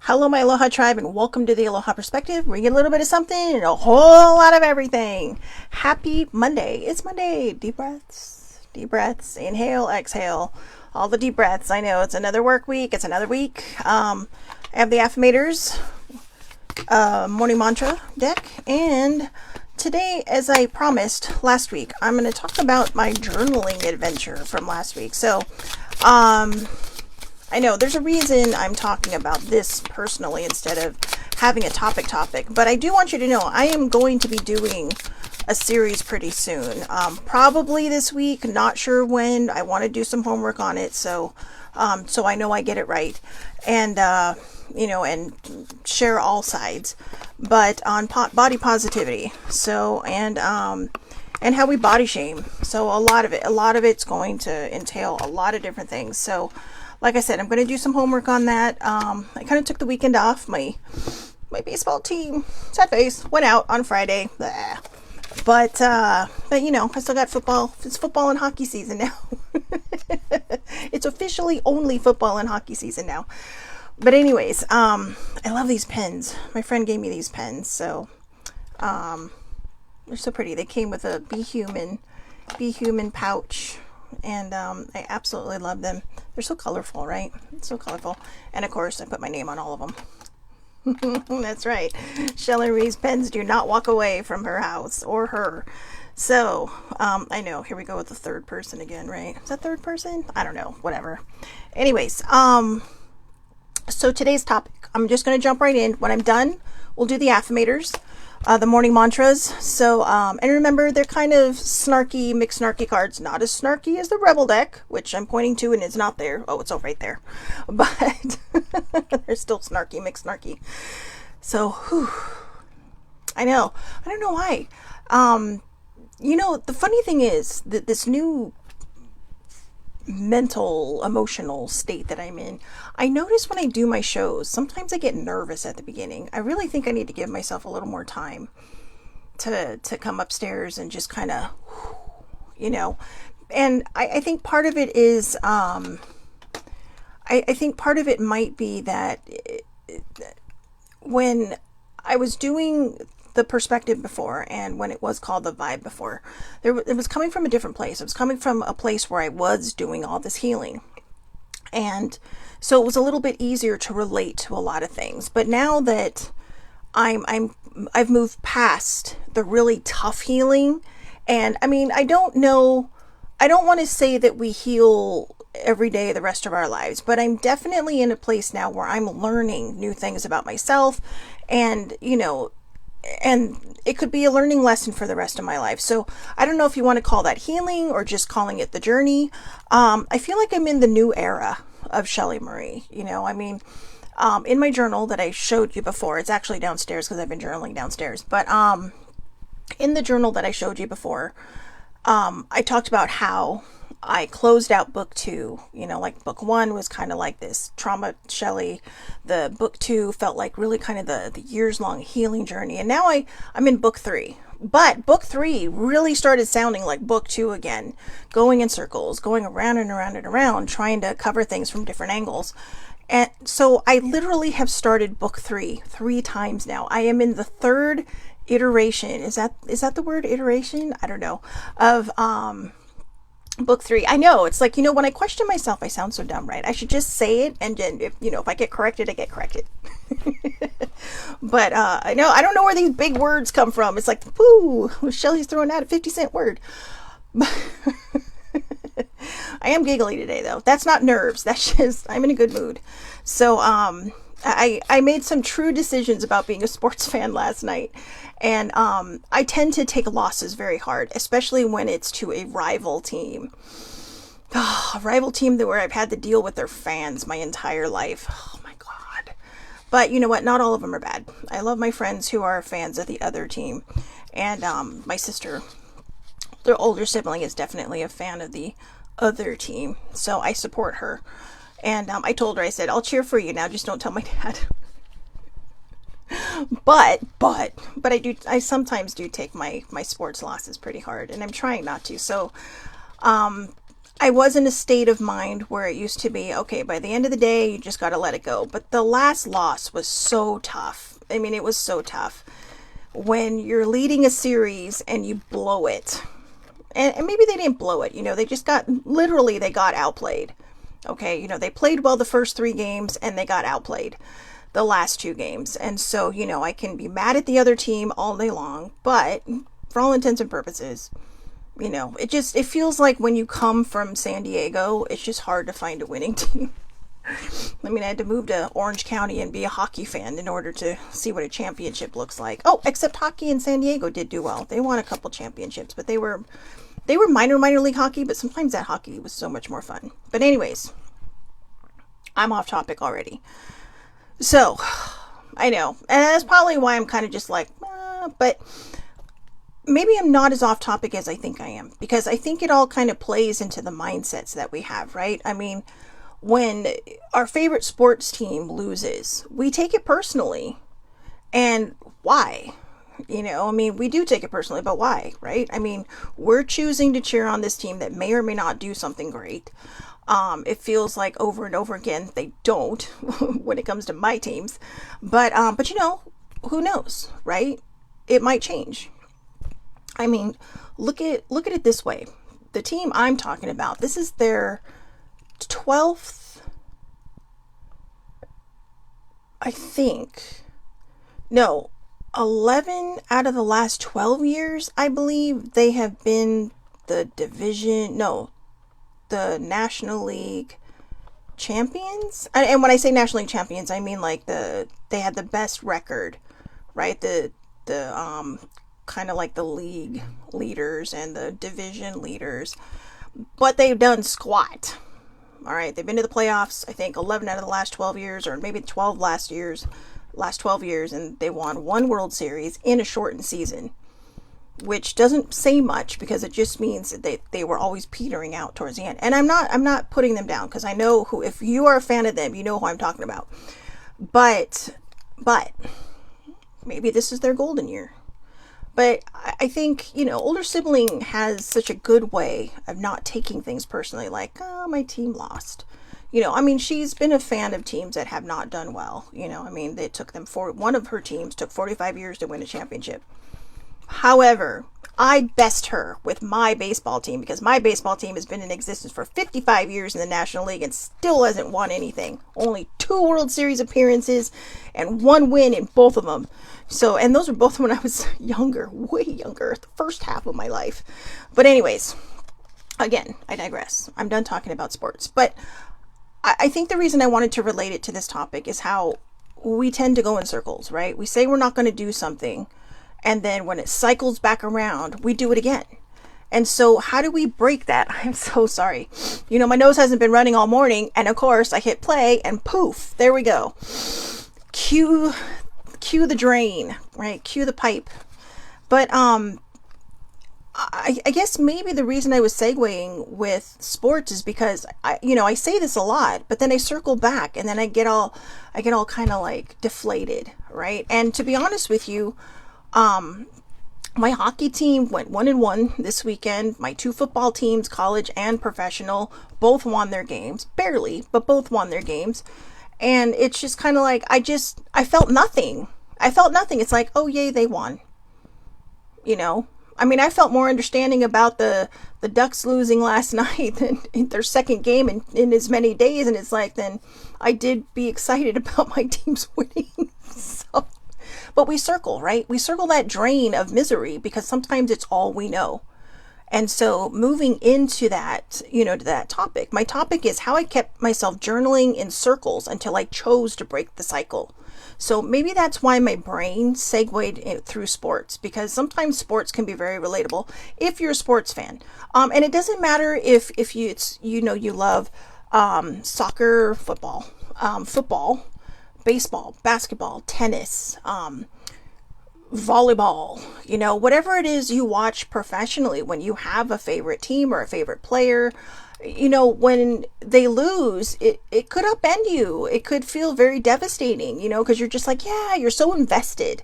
Hello, my Aloha tribe, and welcome to the Aloha Perspective, where you get a little bit of something and a whole lot of everything. Happy Monday. It's Monday. Deep breaths. Deep breaths. Inhale, exhale. All the deep breaths. I know it's another work week. It's another week. I have the affirmators morning mantra deck, and today, as I promised last week, I'm going to talk about my journaling adventure from last week. So, I know there's a reason I'm talking about this personally instead of having a topic, but I do want you to know I am going to be doing a series pretty soon. Probably this week, not sure when. I want to do some homework on it, so I know I get it right, and and share all sides, but on body positivity. So and how we body shame. So a lot of it's going to entail a lot of different things. So, like I said, I'm going to do some homework on that. I kind of took the weekend off. My baseball team, sad face, went out on Friday. Blah. But I still got football. It's football and hockey season now. It's officially only football and hockey season now. But anyways, I love these pens. My friend gave me these pens, so they're so pretty. They came with a Be Human pouch, and I absolutely love them. They're so colorful, right? So colorful. And of course, I put my name on all of them. That's right. Shelly Marie's pens do not walk away from her house or her. So, I know. Here we go with the third person again, right? Is that third person? I don't know. Whatever. Anyways, so today's topic, I'm just going to jump right in. When I'm done, we'll do the affirmators, the morning mantras. So, and remember, they're kind of snarky, mixed snarky cards. Not as snarky as the Rebel deck, which I'm pointing to and it's not there. Oh, it's over right there. But they're still snarky, mixed snarky. So, whew, I know. I don't know why. The funny thing is that this new mental, emotional state that I'm in, I notice when I do my shows, sometimes I get nervous at the beginning. I really think I need to give myself a little more time to come upstairs and just kind of, and I think part of it is, I think part of it might be that when I was doing the perspective before, and when it was called the vibe before, it was coming from a different place. It was coming from a place where I was doing all this healing, and so it was a little bit easier to relate to a lot of things. But now that I've moved past the really tough healing, and I mean, I don't want to say that we heal every day the rest of our lives, but I'm definitely in a place now where I'm learning new things about myself, and and it could be a learning lesson for the rest of my life. So I don't know if you want to call that healing or just calling it the journey. I feel like I'm in the new era of Shelly Marie. In my journal that I showed you before, it's actually downstairs because I've been journaling downstairs. But in the journal that I showed you before, I talked about how I closed out book 2. Like book 1 was kind of like this trauma Shelly. The book 2 felt like really kind of the years-long healing journey. And now I'm in book 3. But book 3 really started sounding like book 2 again, going in circles, going around and around and around, trying to cover things from different angles. And so I literally have started book 3 times now. I am in the third iteration. Is that the word iteration? I don't know. Of book 3. I know, it's like, when I question myself, I sound so dumb, right? I should just say it, and then if I get corrected, I get corrected. But I don't know where these big words come from. It's like, whoo, Shelly's throwing out a 50-cent word. I am giggly today, though. That's not nerves. That's just, I'm in a good mood. So I made some true decisions about being a sports fan last night. And I tend to take losses very hard, especially when it's to a rival team. A rival team where I've had to deal with their fans my entire life. Oh my God. But you know what? Not all of them are bad. I love my friends who are fans of the other team. And my sister, their older sibling, is definitely a fan of the other team. So I support her. And I told her, I said, I'll cheer for you now. Just don't tell my dad. But I sometimes do take my sports losses pretty hard, and I'm trying not to. So I was in a state of mind where it used to be, okay, by the end of the day, you just got to let it go. But the last loss was so tough. I mean, it was so tough. When you're leading a series and you blow it, and maybe they didn't blow it, they just literally, they got outplayed. Okay, they played well the first 3 games and they got outplayed the last 2 games. And so, I can be mad at the other team all day long, but for all intents and purposes, it feels like when you come from San Diego, it's just hard to find a winning team. I mean, I had to move to Orange County and be a hockey fan in order to see what a championship looks like. Oh, except hockey in San Diego did do well. They won a couple championships, but they were minor league hockey, but sometimes that hockey was so much more fun. But anyways, I'm off topic already. So, I know. And that's probably why I'm kind of just like, but maybe I'm not as off topic as I think I am, because I think it all kind of plays into the mindsets that we have, right? I mean, when our favorite sports team loses, we take it personally. And why? I mean, we do take it personally, but why, right? I mean, we're choosing to cheer on this team that may or may not do something great. It feels like over and over again, they don't when it comes to my teams. But who knows, right? It might change. I mean, look at it this way. The team I'm talking about, this is their 12th, I think. No, 11 out of the last 12 years, I believe, they have been the National League champions. And when I say National League champions, I mean like they had the best record, right? The kind of like the league leaders and the division leaders, but they've done squat. All right, they've been to the playoffs, I think 11 out of the last 12 years, or maybe 12 last 12 years, and they won 1 World Series in a shortened season, which doesn't say much because it just means that they were always petering out towards the end. And I'm not putting them down, because I know who, if you are a fan of them, you know who I'm talking about. But maybe this is their golden year. But I think, older sibling has such a good way of not taking things personally, like, oh, my team lost. I mean, she's been a fan of teams that have not done well. I mean, they took them one of her teams took 45 years to win a championship. However, I best her with my baseball team, because my baseball team has been in existence for 55 years in the National League and still hasn't won anything. Only 2 World Series appearances and 1 win in both of them. So, and those were both when I was younger, way younger, the first half of my life. But anyways, again, I digress. I'm done talking about sports. But I think the reason I wanted to relate it to this topic is how we tend to go in circles, right? We say we're not going to do something, and then when it cycles back around, we do it again. And so how do we break that? I'm so sorry. My nose hasn't been running all morning, and of course I hit play and poof, there we go. Cue the drain, right? Cue the pipe. But I guess maybe the reason I was segueing with sports is because I say this a lot, but then I circle back and then I get all kind of like deflated, right? And to be honest with you, my hockey team went 1-1 this weekend. My 2 football teams, college and professional, both won their games, barely, but both won their games. And it's just kind of like, I felt nothing. It's like, oh yay, they won. I mean, I felt more understanding about the Ducks losing last night than in their second game in as many days. And it's like, then I did be excited about my team's winning. So, but we circle, right? We circle that drain of misery because sometimes it's all we know. And so moving into that, to that topic, my topic is how I kept myself journaling in circles until I chose to break the cycle. So maybe that's why my brain segued through sports, because sometimes sports can be very relatable if you're a sports fan. And it doesn't matter if you love soccer, football, baseball, basketball, tennis, volleyball, whatever it is you watch professionally. When you have a favorite team or a favorite player, when they lose, it could upend you. It could feel very devastating, because you're just like, yeah, you're so invested,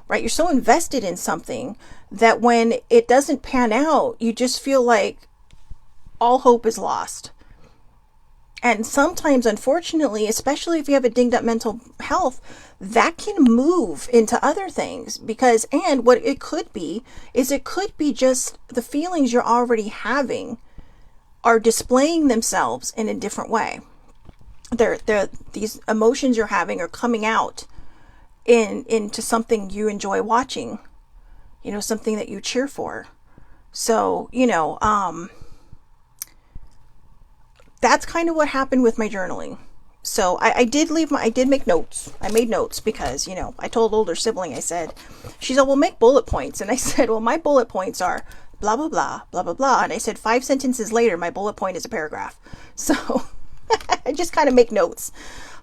right? You're so invested in something that when it doesn't pan out, you just feel like all hope is lost. And sometimes, unfortunately, especially if you have a dinged up mental health, that can move into other things. Because, and what it could be is it could be just the feelings you're already having are displaying themselves in a different way. These emotions you're having are coming out into something you enjoy watching, something that you cheer for. So, that's kind of what happened with my journaling. So I did make notes. I made notes because, I told older sibling, I said, she said, well, make bullet points. And I said, well, my bullet points are blah, blah, blah, blah, blah, blah. And I said 5 sentences later, my bullet point is a paragraph. So I just kind of make notes.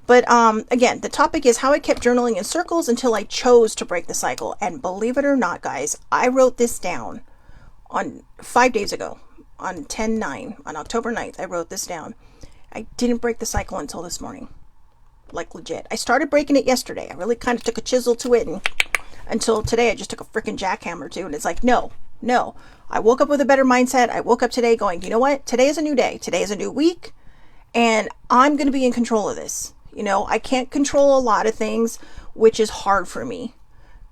But again, the topic is how I kept journaling in circles until I chose to break the cycle. And believe it or not, guys, I wrote this down on 5 days ago, on 10/9, on October 9th. I wrote this down. I didn't break the cycle until this morning. Like legit. I started breaking it yesterday. I really kind of took a chisel to it, and until today I just took a freaking jackhammer to it. And it's like, no. I woke up with a better mindset. I woke up today going, you know what? Today is a new day. Today is a new week. And I'm going to be in control of this. I can't control a lot of things, which is hard for me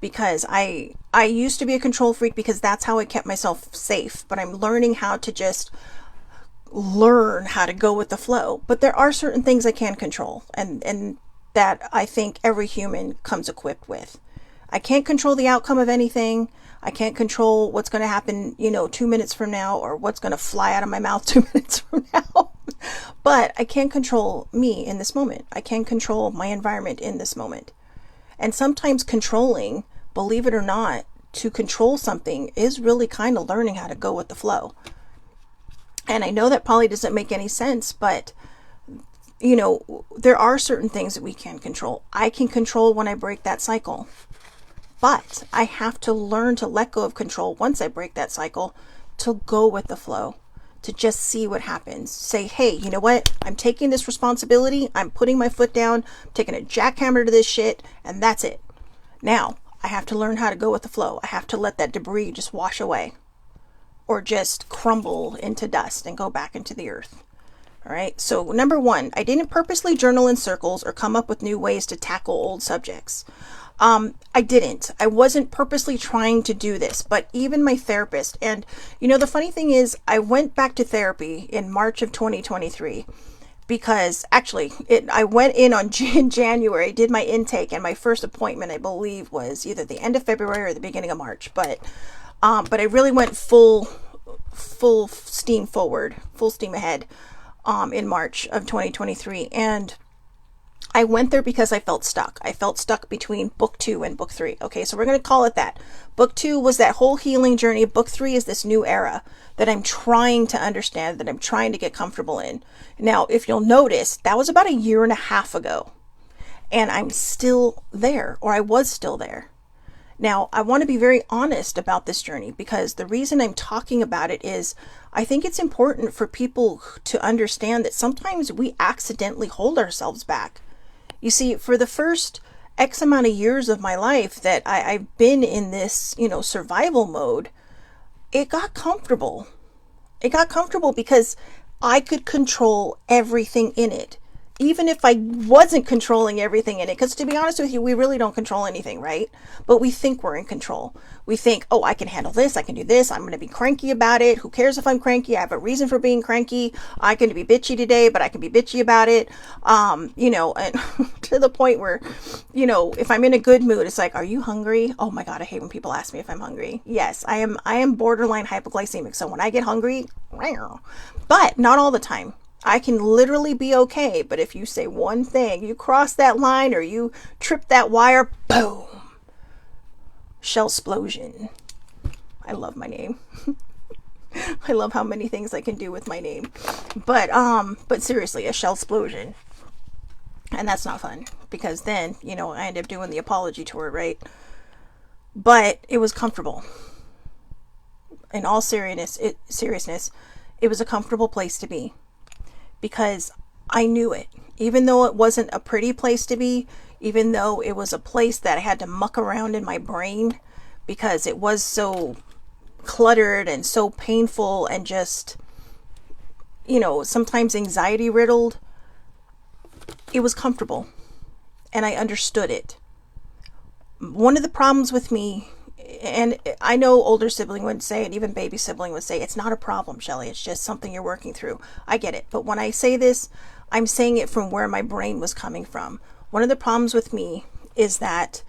because I used to be a control freak because that's how I kept myself safe. But I'm learning how to just learn how to go with the flow. But there are certain things I can control, and that I think every human comes equipped with. I can't control the outcome of anything. I can't control what's going to happen, 2 minutes from now, or what's going to fly out of my mouth 2 minutes from now. But I can control me in this moment. I can control my environment in this moment. And sometimes controlling, believe it or not, to control something is really kind of learning how to go with the flow. And I know that probably doesn't make any sense, but there are certain things that we can control. I can control when I break that cycle. But I have to learn to let go of control once I break that cycle, to go with the flow, to just see what happens. Say, hey, you know what? I'm taking this responsibility. I'm putting my foot down, I'm taking a jackhammer to this shit, and that's it. Now, I have to learn how to go with the flow. I have to let that debris just wash away or just crumble into dust and go back into the earth. All right. So number 1, I didn't purposely journal in circles or come up with new ways to tackle old subjects. I didn't. I wasn't purposely trying to do this, but even my therapist, and the funny thing is I went back to therapy in March of 2023 because actually I went in on January, did my intake, and my first appointment, I believe, was either the end of February or the beginning of March. But I really went full steam forward, full steam ahead, in March of 2023. And I went there because I felt stuck. I felt stuck between book 2 and book 3. Okay, so we're going to call it that. Book 2 was that whole healing journey. Book 3 is this new era that I'm trying to understand, that I'm trying to get comfortable in. Now, if you'll notice, that was about 1.5 years ago. And I'm still there, or I was still there. Now, I want to be very honest about this journey because the reason I'm talking about it is I think it's important for people to understand that sometimes we accidentally hold ourselves back. You see, for the first X amount of years of my life that I've been in this, survival mode, it got comfortable. It got comfortable because I could control everything in it. Even if I wasn't controlling everything in it, because to be honest with you, we really don't control anything, right? But we think we're in control. We think, oh, I can handle this. I can do this. I'm going to be cranky about it. Who cares if I'm cranky? I have a reason for being cranky. I can be bitchy today, but I can be bitchy about it. And to the point where, if I'm in a good mood, it's like, are you hungry? Oh my God, I hate when people ask me if I'm hungry. Yes, I am borderline hypoglycemic. So when I get hungry, but not all the time. I can literally be okay, but if you say one thing, you cross that line or you trip that wire, boom, shell explosion. I love my name. I love how many things I can do with my name, but seriously, a shell explosion, and that's not fun because then I end up doing the apology tour, right? But it was comfortable. In all seriousness, it was a comfortable place to be. Because I knew it, even though it wasn't a pretty place to be, even though it was a place that I had to muck around in my brain because it was so cluttered and so painful and just sometimes anxiety riddled, it was comfortable and I understood it. One of the problems with me, and I know older sibling would say, and even baby sibling would say, it's not a problem, Shelly. It's just something you're working through. I get it. But when I say this, I'm saying it from where my brain was coming from. One of the problems with me is that,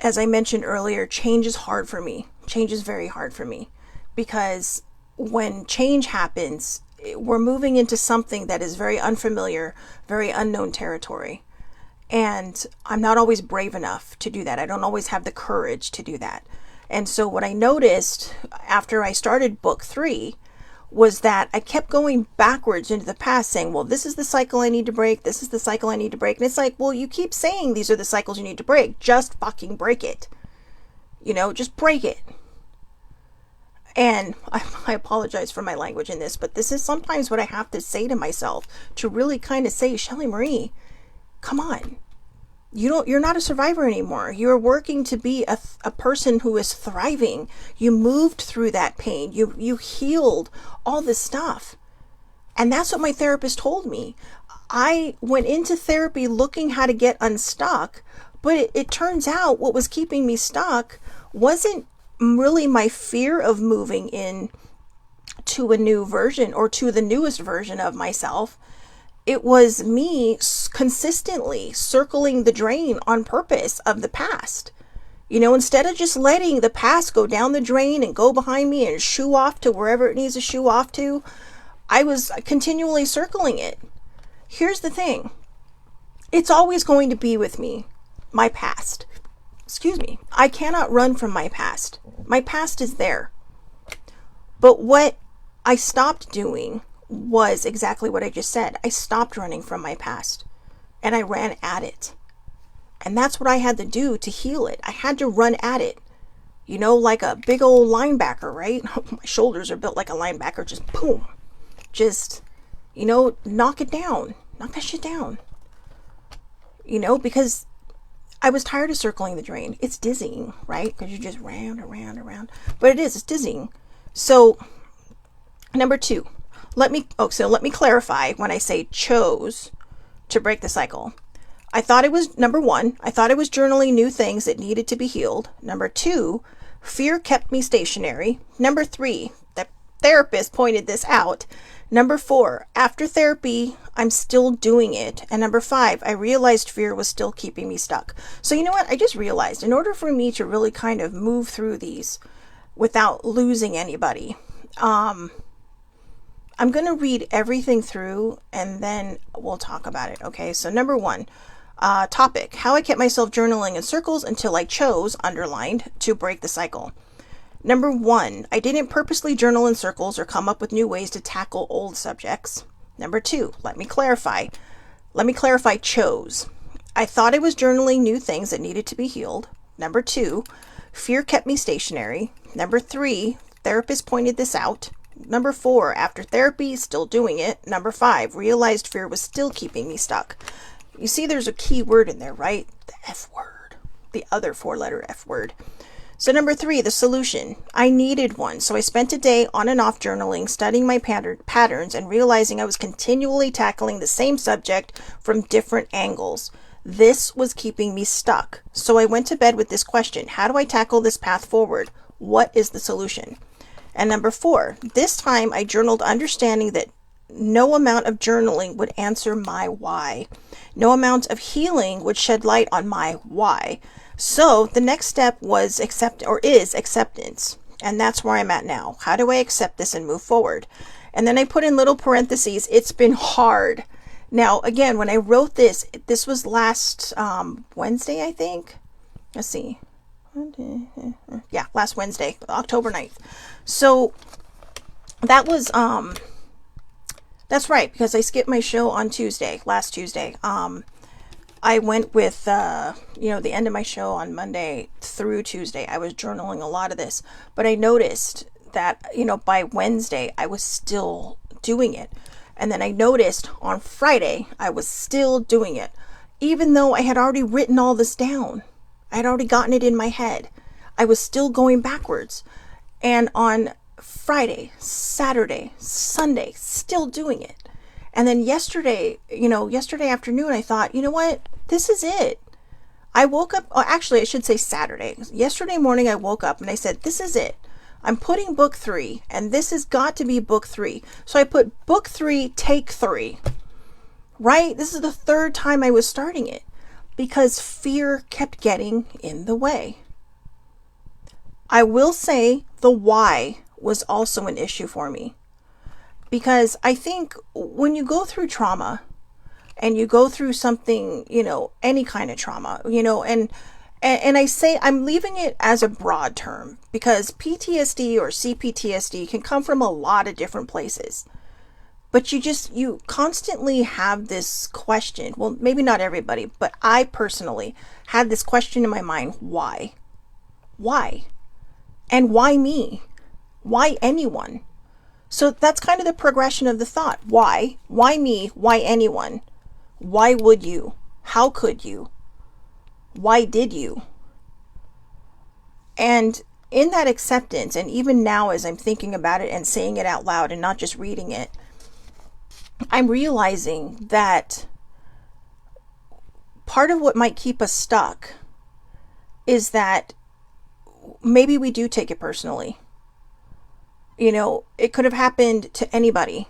as I mentioned earlier, change is hard for me. Change is very hard for me because when change happens, we're moving into something that is very unfamiliar, very unknown territory. And I'm not always brave enough to do that. I don't always have the courage to do that. And so what I noticed after I started book 3 was that I kept going backwards into the past saying, well, this is the cycle I need to break. This is the cycle I need to break. And it's like, well, you keep saying these are the cycles you need to break. Just fucking break it. Just break it. And I apologize for my language in this, but this is sometimes what I have to say to myself to really kind of say, Shelly Marie, come on. You're not a survivor anymore. You're working to be a person who is thriving. You moved through that pain. You healed all this stuff. And that's what my therapist told me. I went into therapy looking how to get unstuck, but it turns out what was keeping me stuck wasn't really my fear of moving in to a new version or to the newest version of myself. It was me consistently circling the drain on purpose of the past. Instead of just letting the past go down the drain and go behind me and shoo off to wherever it needs to shoo off to, I was continually circling it. Here's the thing. It's always going to be with me. My past. Excuse me. I cannot run from my past. My past is there. But what I stopped doing was exactly what I just said. I stopped running from my past and I ran at it. And that's what I had to do to heal it. I had to run at it, like a big old linebacker, right? My shoulders are built like a linebacker. Just boom, just, knock it down, knock that shit down, because I was tired of circling the drain. It's dizzying, right? Because you just round and round and round, but it's dizzying. So number 2, let me clarify when I say chose to break the cycle. I thought it was, number 1, I thought it was journaling new things that needed to be healed. Number 2, fear kept me stationary. Number 3, the therapist pointed this out. Number 4, after therapy, I'm still doing it. And number 5, I realized fear was still keeping me stuck. So you know what? I just realized in order for me to really kind of move through these without losing anybody, I'm going to read everything through and then we'll talk about it. Okay. So number 1, topic, how I kept myself journaling in circles until I chose, underlined, to break the cycle. Number 1, I didn't purposely journal in circles or come up with new ways to tackle old subjects. Number 2, let me clarify, chose. I thought I was journaling new things that needed to be healed. Number 2, fear kept me stationary. Number 3, therapist pointed this out. Number 4, after therapy, still doing it. Number 5, realized fear was still keeping me stuck. You see there's a key word in there, right? The F word. The other 4-letter F word. So number 3, the solution. I needed one. So I spent a day on and off journaling, studying my patterns, and realizing I was continually tackling the same subject from different angles. This was keeping me stuck. So I went to bed with this question. How do I tackle this path forward? What is the solution? And number 4, this time I journaled understanding that no amount of journaling would answer my why. No amount of healing would shed light on my why. So the next step was acceptance. And that's where I'm at now. How do I accept this and move forward? And then I put in little parentheses, it's been hard. Now, again, when I wrote this was last Wednesday, I think. Let's see. Yeah, last Wednesday, October 9th. So that was, that's right, because I skipped my show on last Tuesday. I went with, the end of my show on Monday through Tuesday. I was journaling a lot of this, but I noticed that, by Wednesday, I was still doing it. And then I noticed on Friday, I was still doing it, even though I had already written all this down. I had already gotten it in my head. I was still going backwards. And on Friday, Saturday, Sunday, still doing it. And then yesterday afternoon, I thought, you know what? This is it. I woke up, actually, I should say Saturday. Yesterday morning, I woke up and I said, this is it. I'm putting book 3, and this has got to be book 3. So I put book 3, take 3. Right? This is the 3rd time I was starting it because fear kept getting in the way. I will say the why was also an issue for me, because I think when you go through trauma and you go through something, any kind of trauma, and I say I'm leaving it as a broad term because PTSD or CPTSD can come from a lot of different places. But you constantly have this question. Well, maybe not everybody, but I personally had this question in my mind. Why? Why? And why me? Why anyone? So that's kind of the progression of the thought. Why? Why me? Why anyone? Why would you? How could you? Why did you? And in that acceptance, and even now as I'm thinking about it and saying it out loud and not just reading it, I'm realizing that part of what might keep us stuck is that maybe we do take it personally. It could have happened to anybody,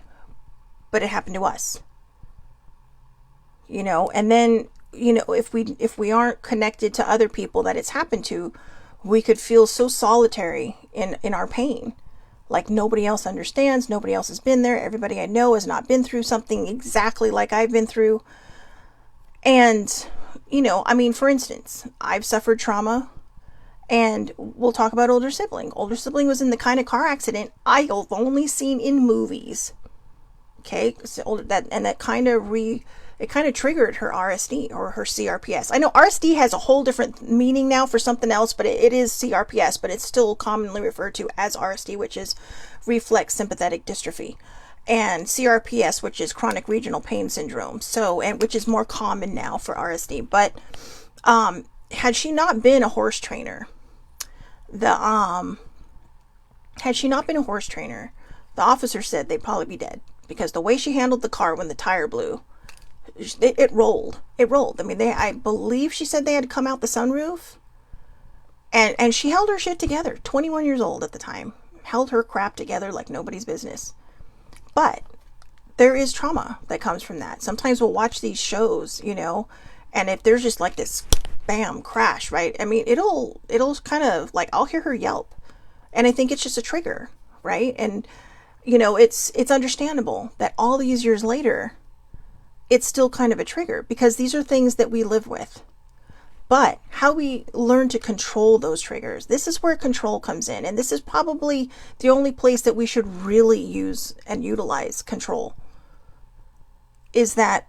but it happened to us. And then, if we aren't connected to other people that it's happened to, we could feel so solitary in our pain. Like nobody else understands, nobody else has been there. Everybody I know has not been through something exactly like I've been through. And, for instance, I've suffered trauma. And we'll talk about older sibling. Older sibling was in the kind of car accident I've only seen in movies. Okay, so that kind of triggered her RSD or her CRPS. I know RSD has a whole different meaning now for something else, but it is CRPS, but it's still commonly referred to as RSD, which is reflex sympathetic dystrophy, and CRPS, which is chronic regional pain syndrome. Which is more common now for RSD. But had she not been a horse trainer, the officer said they'd probably be dead because the way she handled the car when the tire blew, it rolled. I mean, I believe she said they had to come out the sunroof, and she held her shit together. 21 years old at the time, held her crap together like nobody's business. But there is trauma that comes from that. Sometimes we'll watch these shows, and if there's just like this bam crash, right? I mean, it'll kind of like, I'll hear her yelp, and I think it's just a trigger, right? And it's understandable that all these years later it's still kind of a trigger because these are things that we live with. But how we learn to control those triggers, this is where control comes in, and this is probably the only place that we should really use and utilize control, is that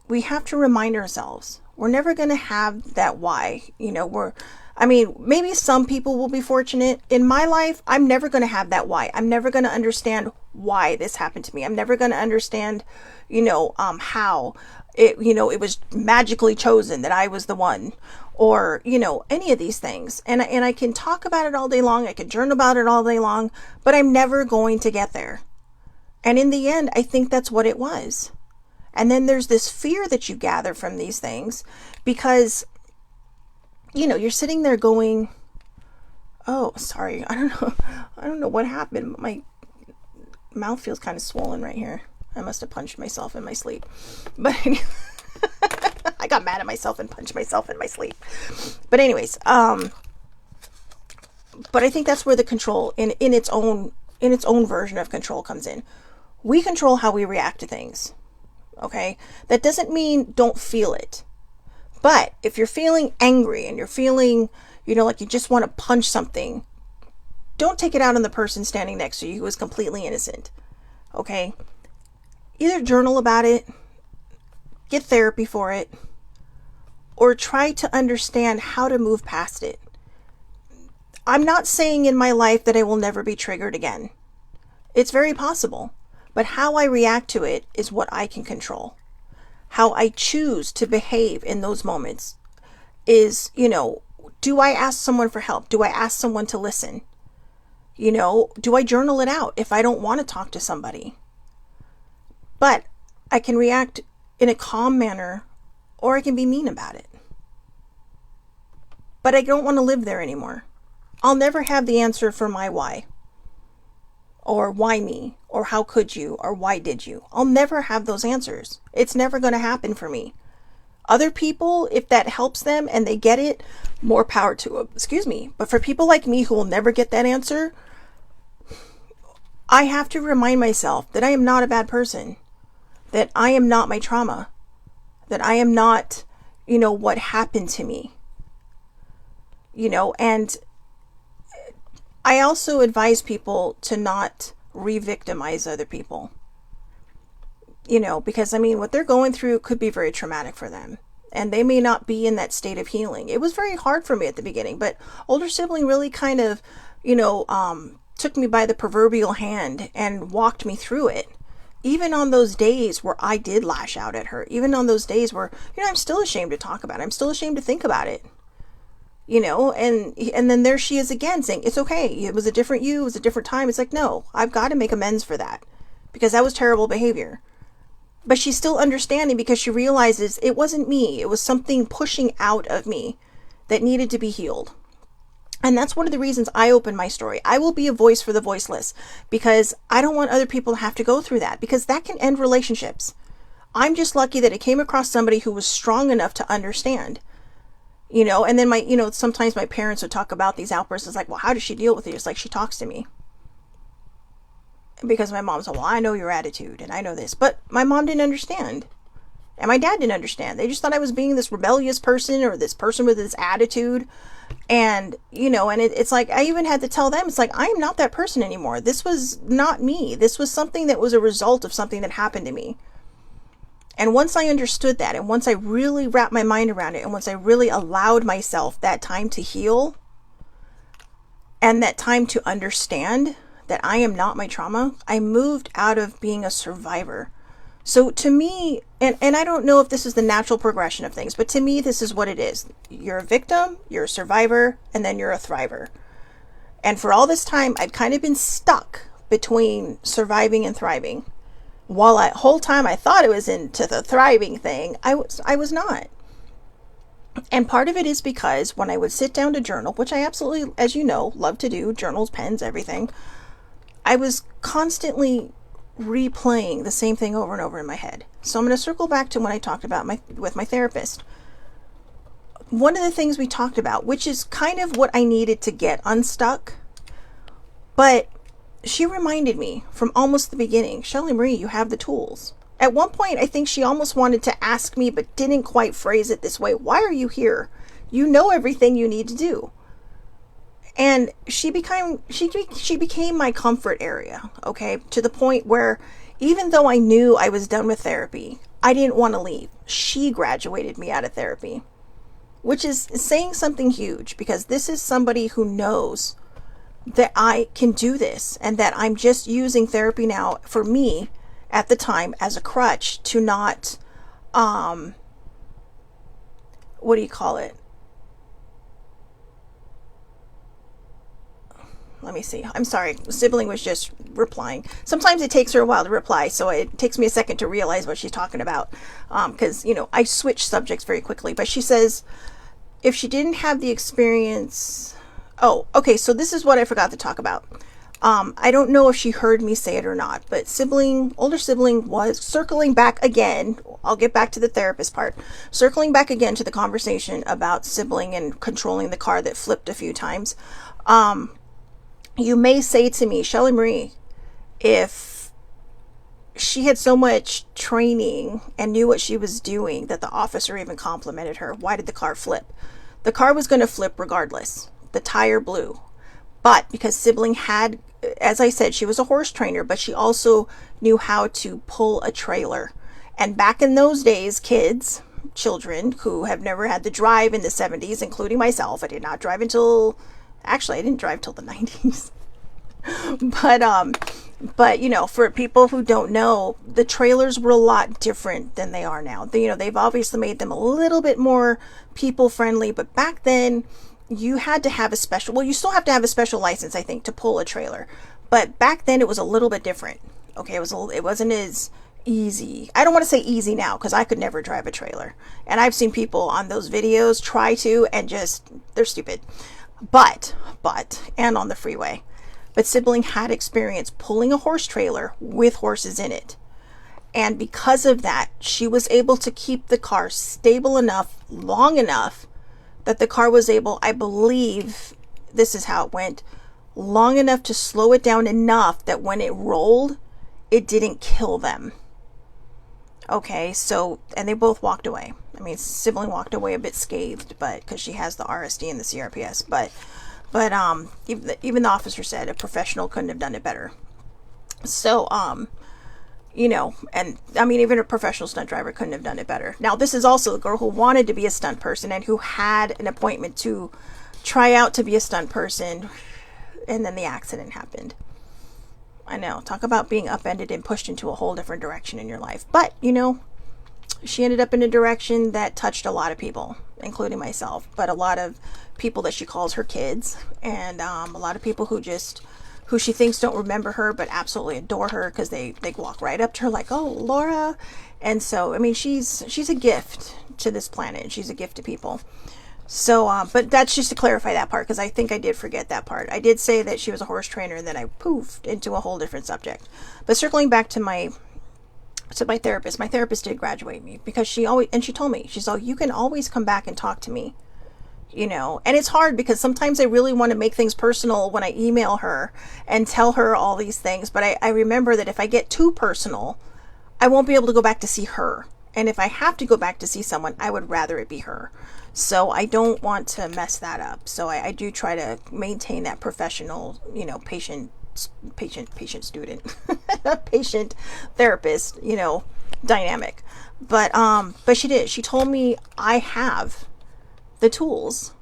we have to remind ourselves we're never going to have that why. Maybe some people will be fortunate. In my life, I'm never going to have that why. I'm never going to understand why this happened to me. I'm never going to understand, how it was magically chosen that I was the one, or, any of these things. And I can talk about it all day long. I can journal about it all day long, but I'm never going to get there. And in the end, I think that's what it was. And then there's this fear that you gather from these things because, you're sitting there going, oh, sorry, I don't know what happened. My mouth feels kind of swollen right here. I must have punched myself in my sleep. But I got mad at myself and punched myself in my sleep. But anyways, but I think that's where the control in its own version of control comes in. We control how we react to things. Okay? That doesn't mean don't feel it. But if you're feeling angry and you're feeling, like you just want to punch something, don't take it out on the person standing next to you who is completely innocent. Okay? Either journal about it, get therapy for it, or try to understand how to move past it. I'm not saying in my life that I will never be triggered again. It's very possible. But how I react to it is what I can control. How I choose to behave in those moments is, do I ask someone for help? Do I ask someone to listen? You know, do I journal it out if I don't want to talk to somebody? But I can react in a calm manner, or I can be mean about it. But I don't want to live there anymore. I'll never have the answer for my why, or why me, or how could you, or why did you. I'll never have those answers. It's never going to happen for me. Other people, if that helps them and they get it, more power to them. Excuse me. But for people like me who will never get that answer, I have to remind myself that I am not a bad person, that I am not my trauma, that I am not, what happened to me. And I also advise people to not re-victimize other people. Because what they're going through could be very traumatic for them. And they may not be in that state of healing. It was very hard for me at the beginning, but older sibling really kind of, took me by the proverbial hand and walked me through it. Even on those days where I did lash out at her, even on those days where, I'm still ashamed to talk about it. I'm still ashamed to think about it. And then there she is again saying, it's okay. It was a different you. It was a different time. It's like, no, I've got to make amends for that because that was terrible behavior. But she's still understanding because she realizes it wasn't me. It was something pushing out of me that needed to be healed. And that's one of the reasons I open my story. I will be a voice for the voiceless because I don't want other people to have to go through that because that can end relationships. I'm just lucky that I came across somebody who was strong enough to understand, and then sometimes my parents would talk about these outbursts. It's like, well, how does she deal with it? It's like she talks to me. Because my mom said, well, I know your attitude and I know this, but my mom didn't understand. And my dad didn't understand. They just thought I was being this rebellious person or this person with this attitude. And, it's like, I even had to tell them, it's like, I am not that person anymore. This was not me. This was something that was a result of something that happened to me. And once I understood that, and once I really wrapped my mind around it, and once I really allowed myself that time to heal and that time to understand that I am not my trauma, I moved out of being a survivor. So to me, and I don't know if this is the natural progression of things, but to me, this is what it is. You're a victim, you're a survivor, and then you're a thriver. And for all this time, I've kind of been stuck between surviving and thriving. While the whole time I thought it was into the thriving thing, I was not. And part of it is because when I would sit down to journal, which I absolutely, as you know, love to do, journals, pens, everything, I was constantly replaying the same thing over and over in my head. So I'm going to circle back to when I talked about with my therapist. One of the things we talked about, which is kind of what I needed to get unstuck, but she reminded me from almost the beginning, Shelly Marie, you have the tools. At one point, I think she almost wanted to ask me, but didn't quite phrase it this way. Why are you here? You know everything you need to do. And she became my comfort area, okay? To the point where even though I knew I was done with therapy, I didn't want to leave. She graduated me out of therapy, which is saying something huge because this is somebody who knows that I can do this and that I'm just using therapy now for me at the time as a crutch to not, what do you call it? Let me see. I'm sorry. Sibling was just replying. Sometimes it takes her a while to reply, so it takes me a second to realize what she's talking about. Because, I switch subjects very quickly. But she says, if she didn't have the experience... Oh, okay. So this is what I forgot to talk about. I don't know if she heard me say it or not, but older sibling was circling back again. I'll get back to the therapist part. Circling back again to the conversation about sibling and controlling the car that flipped a few times. You may say to me, Shelly Marie, if she had so much training and knew what she was doing that the officer even complimented her, why did the car flip? The car was going to flip regardless. The tire blew. But because sibling had, as I said, she was a horse trainer, but she also knew how to pull a trailer. And back in those days, children who have never had to drive in the 70s, including myself, I did not drive until... Actually, I didn't drive till the 90s. But for people who don't know, the trailers were a lot different than they are now. They've obviously made them a little bit more people friendly, but back then you had to have a special, well, you still have to have a special license, I think, to pull a trailer. But back then it was a little bit different. Okay, it wasn't as easy. I don't want to say easy now because I could never drive a trailer. And I've seen people on those videos try to and just, they're stupid. But, and on the freeway. But Sibling had experience pulling a horse trailer with horses in it. And because of that, she was able to keep the car stable enough, long enough, that the car was able, I believe, this is how it went, long enough to slow it down enough that when it rolled, it didn't kill them. Okay, so, and they both walked away. I mean, Sibling walked away a bit scathed, but because she has the RSD and the CRPS, but even the officer said a professional couldn't have done it better. So, you know, and I mean, even a professional stunt driver couldn't have done it better. Now, this is also the girl who wanted to be a stunt person and who had an appointment to try out to be a stunt person, and then the accident happened. I know, talk about being upended and pushed into a whole different direction in your life. But, you know, she ended up in a direction that touched a lot of people, including myself, but a lot of people that she calls her kids, and a lot of people who she thinks don't remember her, but absolutely adore her because they walk right up to her like, oh, Laura. And so, I mean, she's a gift to this planet. She's a gift to people. So, but that's just to clarify that part, because I think I did forget that part. I did say that she was a horse trainer, and then I poofed into a whole different subject. But circling back to my therapist, my therapist did graduate me, because she told me, she's like, you can always come back and talk to me, you know. And it's hard because sometimes I really want to make things personal when I email her and tell her all these things. But I remember that if I get too personal, I won't be able to go back to see her. And if I have to go back to see someone, I would rather it be her. So I don't want to mess that up. So I do try to maintain that professional, you know, patient student, patient therapist, you know, dynamic. But she did. She told me I have the tools.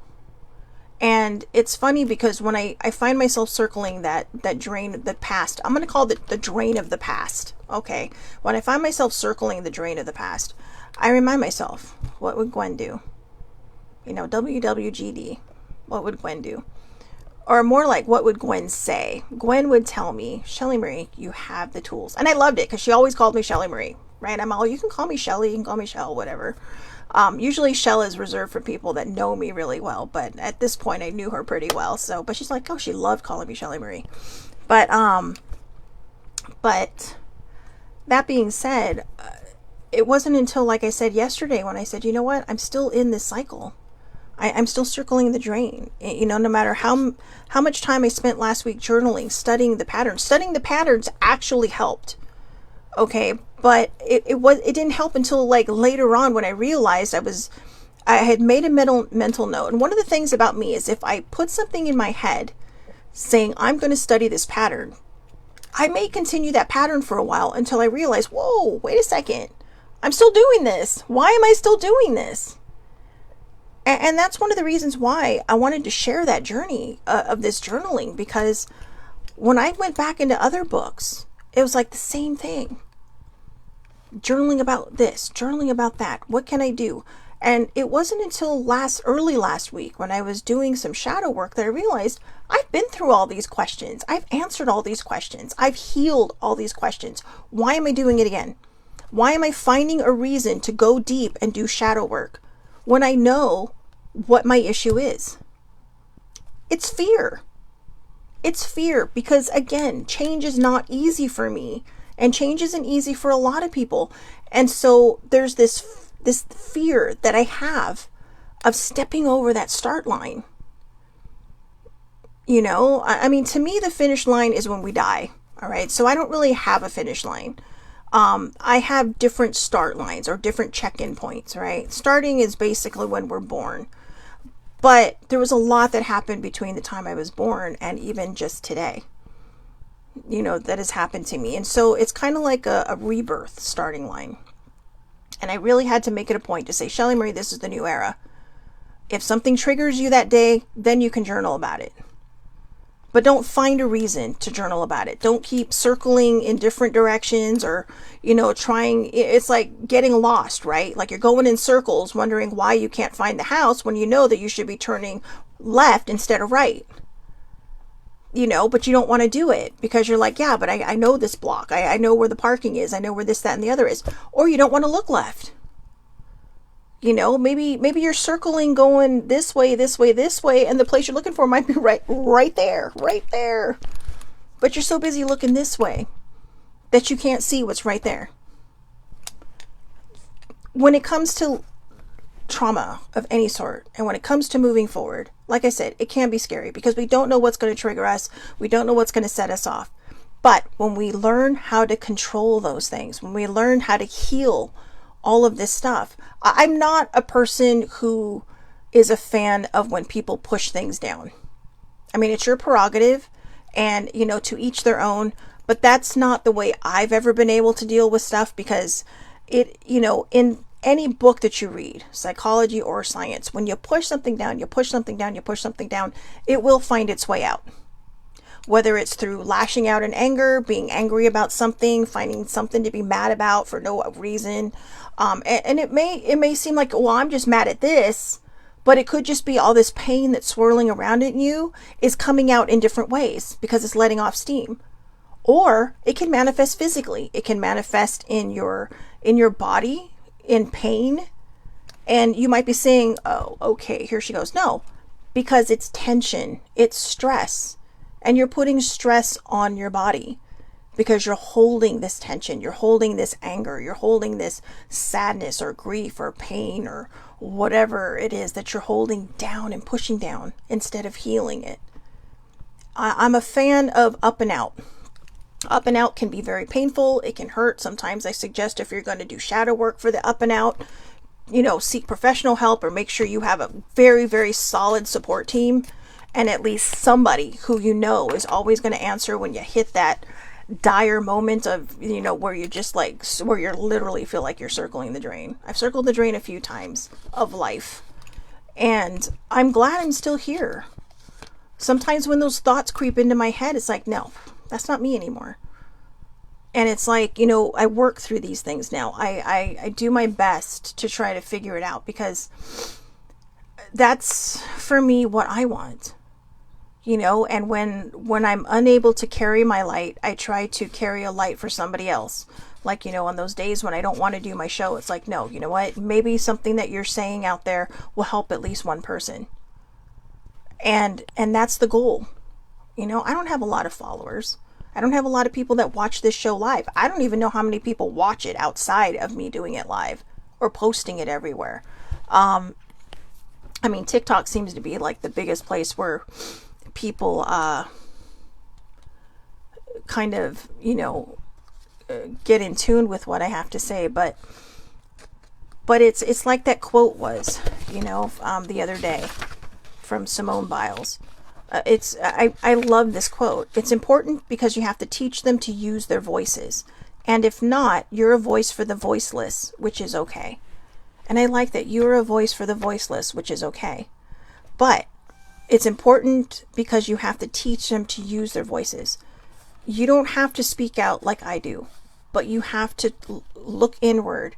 And it's funny because when I find myself circling that drain of the past, I'm going to call it the drain of the past. Okay. When I find myself circling the drain of the past, I remind myself, what would Gwen do? You know, WWGD, what would Gwen do? Or more like, what would Gwen say? Gwen would tell me, Shelly Marie, you have the tools. And I loved it because she always called me Shelly Marie, right? I'm all, you can call me Shelly, you can call me Shell, whatever. Usually Shell is reserved for people that know me really well, but at this point I knew her pretty well. So, but she's like, oh, she loved calling me Shelly Marie. But that being said, it wasn't until, like I said yesterday, when I said, you know what, I'm still in this cycle. I'm still circling the drain. You know, no matter how much time I spent last week journaling, studying the patterns actually helped. Okay, but it didn't help until like later on when I realized I had made a mental note. And one of the things about me is if I put something in my head saying I'm going to study this pattern, I may continue that pattern for a while until I realize, whoa, wait a second, I'm still doing this. Why am I still doing this? And that's one of the reasons why I wanted to share that journey of this journaling, because when I went back into other books, it was like the same thing. Journaling about this, journaling about that. What can I do? And it wasn't until early last week when I was doing some shadow work that I realized I've been through all these questions. I've answered all these questions. I've healed all these questions. Why am I doing it again? Why am I finding a reason to go deep and do shadow work when I know what my issue is? It's fear. It's fear because, again, change is not easy for me, and change isn't easy for a lot of people. And so there's this fear that I have of stepping over that start line. You know, I mean, to me, the finish line is when we die. All right. So I don't really have a finish line. I have different start lines or different check-in points, right? Starting is basically when we're born. But there was a lot that happened between the time I was born and even just today, you know, that has happened to me. And so it's kind of like a rebirth starting line. And I really had to make it a point to say, Shelly Marie, this is the new era. If something triggers you that day, then you can journal about it. But don't find a reason to journal about it. Don't keep circling in different directions or, you know, trying. It's like getting lost, right? Like you're going in circles wondering why you can't find the house when you know that you should be turning left instead of right, but you don't want to do it because you're like, yeah, but I know this block. I know where the parking is. I know where this, that, and the other is. Or you don't want to look left. Maybe you're circling going this way, this way, this way, and the place you're looking for might be right there. But you're so busy looking this way that you can't see what's right there. When it comes to trauma of any sort, and when it comes to moving forward, like I said, it can be scary because we don't know what's going to trigger us. We don't know what's going to set us off. But when we learn how to control those things, when we learn how to heal all of this stuff, I'm not a person who is a fan of when people push things down. I mean, it's your prerogative, and to each their own, but that's not the way I've ever been able to deal with stuff, because in any book that you read, psychology or science, when you push something down, it will find its way out. Whether it's through lashing out in anger, being angry about something, finding something to be mad about for no reason. And it may seem like, well, I'm just mad at this, but it could just be all this pain that's swirling around in you is coming out in different ways because it's letting off steam. Or it can manifest physically. It can manifest in your body, in pain. And you might be saying, oh, okay, here she goes. No, because it's tension, it's stress. And you're putting stress on your body because you're holding this tension, you're holding this anger, you're holding this sadness or grief or pain or whatever it is that you're holding down and pushing down instead of healing it. I'm a fan of up and out. Up and out can be very painful. It can hurt. Sometimes I suggest, if you're going to do shadow work for the up and out, seek professional help, or make sure you have a very, very solid support team. And at least somebody who is always going to answer when you hit that dire moment of, where you just where you literally feel like you're circling the drain. I've circled the drain a few times of life. And I'm glad I'm still here. Sometimes when those thoughts creep into my head, it's like, no, that's not me anymore. And it's like, I work through these things now. I do my best to try to figure it out, because that's, for me, what I want. And when I'm unable to carry my light, I try to carry a light for somebody else. Like, on those days when I don't want to do my show, it's like, no, you know what? Maybe something that you're saying out there will help at least one person. And that's the goal. I don't have a lot of followers. I don't have a lot of people that watch this show live. I don't even know how many people watch it outside of me doing it live or posting it everywhere. TikTok seems to be like the biggest place where people kind of get in tune with what I have to say, but it's like that quote was the other day from Simone Biles. I love this quote. It's important because you have to teach them to use their voices, and if not, you're a voice for the voiceless, which is okay. And I like that. You're a voice for the voiceless, which is okay. But it's important because you have to teach them to use their voices. You don't have to speak out like I do, but you have to look inward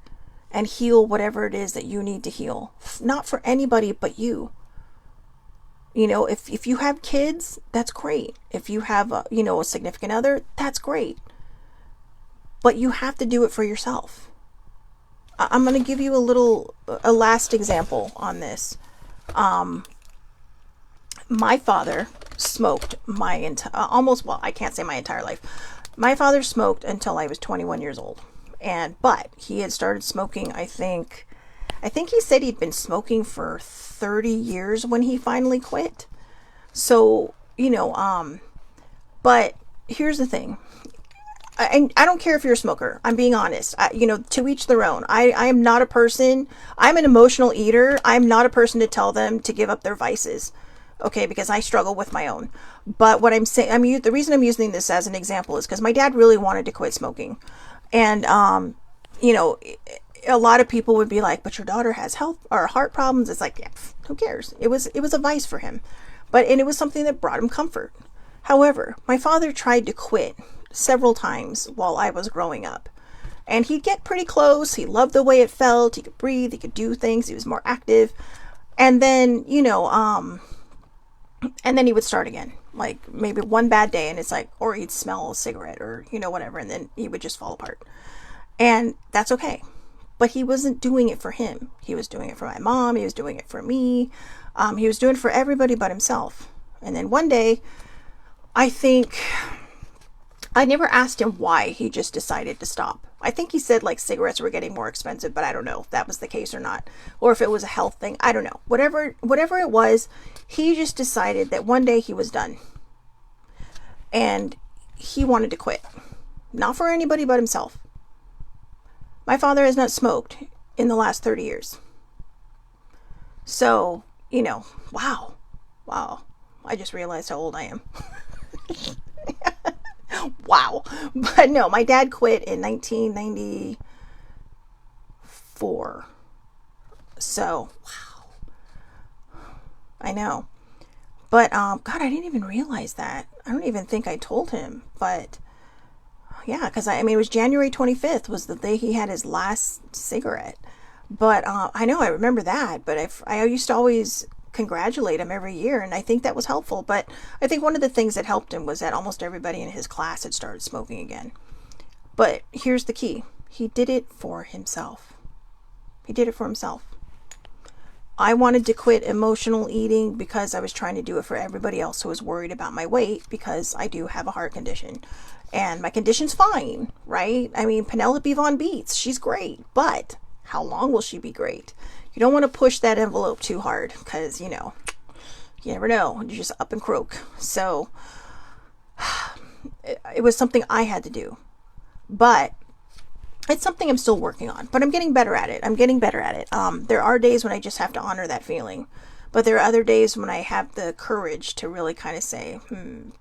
and heal whatever it is that you need to heal. Not for anybody but you. If you have kids, that's great. If you have a significant other, that's great. But you have to do it for yourself. I'm going to give you a last example on this. My father smoked I can't say my entire life. My father smoked until I was 21 years old. But he had started smoking, I think he said he'd been smoking for 30 years when he finally quit. So, but here's the thing. I don't care if you're a smoker. I'm being honest. To each their own. I am not a person. I'm an emotional eater. I'm not a person to tell them to give up their vices. Okay, because I struggle with my own. But what I'm saying, the reason I'm using this as an example is because my dad really wanted to quit smoking. And, a lot of people would be like, but your daughter has health or heart problems. It's like, yeah, who cares? It was a vice for him. And it was something that brought him comfort. However, my father tried to quit several times while I was growing up. And he'd get pretty close. He loved the way it felt. He could breathe. He could do things. He was more active. And then, And then he would start again, like maybe one bad day, and it's like, or he'd smell a cigarette or, whatever, and then he would just fall apart. And that's okay. But he wasn't doing it for him. He was doing it for my mom. He was doing it for me. He was doing it for everybody but himself. And then one day, I think I never asked him why he just decided to stop. I think he said like cigarettes were getting more expensive, but I don't know if that was the case or not, or if it was a health thing. I don't know. Whatever it was, he just decided that one day he was done. And he wanted to quit. Not for anybody but himself. My father has not smoked in the last 30 years. So, wow. I just realized how old I am. Wow. But no, my dad quit in 1994. So, wow. I know. But, God, I didn't even realize that. I don't even think I told him. But, yeah, because it was January 25th was the day he had his last cigarette. But I know, I remember that. But I used to always congratulate him every year, and I think that was helpful. But I think one of the things that helped him was that almost everybody in his class had started smoking again. But here's the key. He did it for himself. He did it for himself. I wanted to quit emotional eating because I was trying to do it for everybody else who was worried about my weight, because I do have a heart condition. And my condition's fine, right? Penelope Von Beets, she's great. But how long will she be great? You don't want to push that envelope too hard, because, you never know. You just up and croak. So it was something I had to do. But it's something I'm still working on. But I'm getting better at it. There are days when I just have to honor that feeling. But there are other days when I have the courage to really kind of say,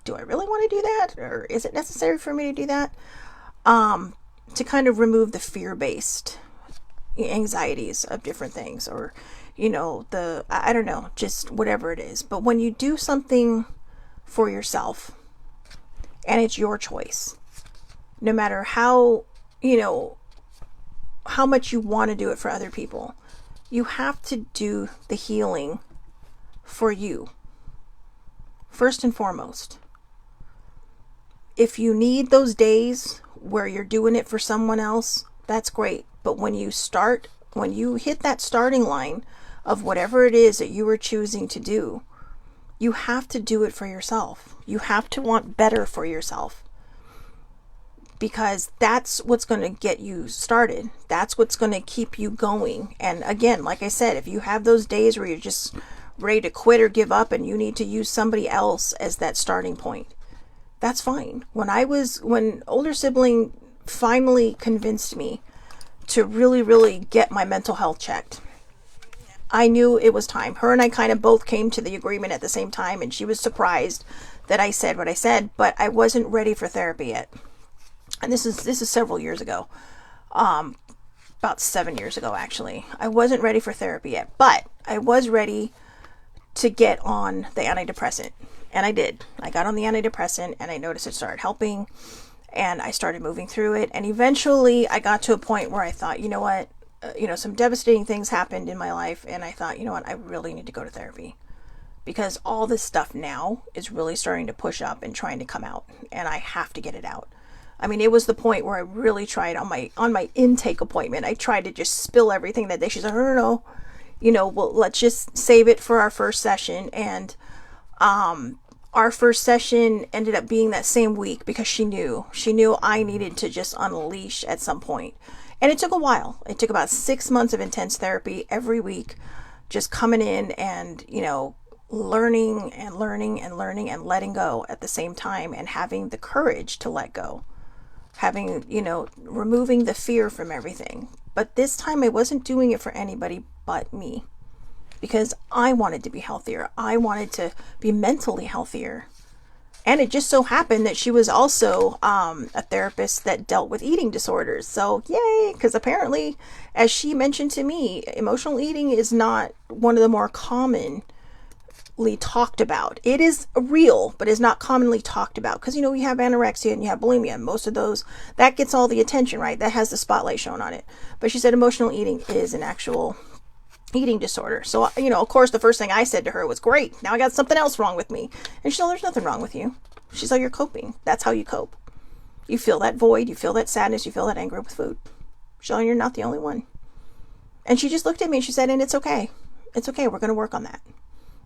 do I really want to do that? Or is it necessary for me to do that? To kind of remove the fear-based anxieties of different things, or I don't know, just whatever it is. But when you do something for yourself and it's your choice, no matter how much you want to do it for other people, you have to do the healing for you first and foremost. If you need those days where you're doing it for someone else, that's great. But when you hit that starting line of whatever it is that you are choosing to do, you have to do it for yourself. You have to want better for yourself, because that's what's going to get you started. That's what's going to keep you going. And again, like I said, if you have those days where you're just ready to quit or give up and you need to use somebody else as that starting point, that's fine. When older sibling finally convinced me to really, really get my mental health checked, I knew it was time. Her and I kind of both came to the agreement at the same time, and she was surprised that I said what I said, but I wasn't ready for therapy yet. And this is several years ago, about 7 years ago, actually. I wasn't ready for therapy yet, but I was ready to get on the antidepressant. And I did. I got on the antidepressant, and I noticed it started helping. And I started moving through it. And eventually I got to a point where I thought, you know what, some devastating things happened in my life. And I thought, you know what, I really need to go to therapy, because all this stuff now is really starting to push up and trying to come out. And I have to get it out. It was the point where I really tried on my intake appointment. I tried to just spill everything that day. She's like, no. Well, let's just save it for our first session. And, our first session ended up being that same week, because she knew I needed to just unleash at some point. And it took a while. It took about 6 months of intense therapy every week, just coming in and, learning and letting go at the same time, and having the courage to let go, removing the fear from everything. But this time I wasn't doing it for anybody but me, because I wanted to be healthier. I wanted to be mentally healthier. And it just so happened that she was also a therapist that dealt with eating disorders. So yay, because apparently, as she mentioned to me, emotional eating is not one of the more commonly talked about. It is real, but is not commonly talked about. Because, we have anorexia and you have bulimia. Most of those, that gets all the attention, right? That has the spotlight shown on it. But she said emotional eating is an actual eating disorder. So, of course, the first thing I said to her was, great, now I got something else wrong with me. And she's like, there's nothing wrong with you. She's like, you're coping. That's how you cope. You feel that void, you feel that sadness, you feel that anger with food. She's like, you're not the only one. And she just looked at me and she said, and it's okay. It's okay. We're going to work on that.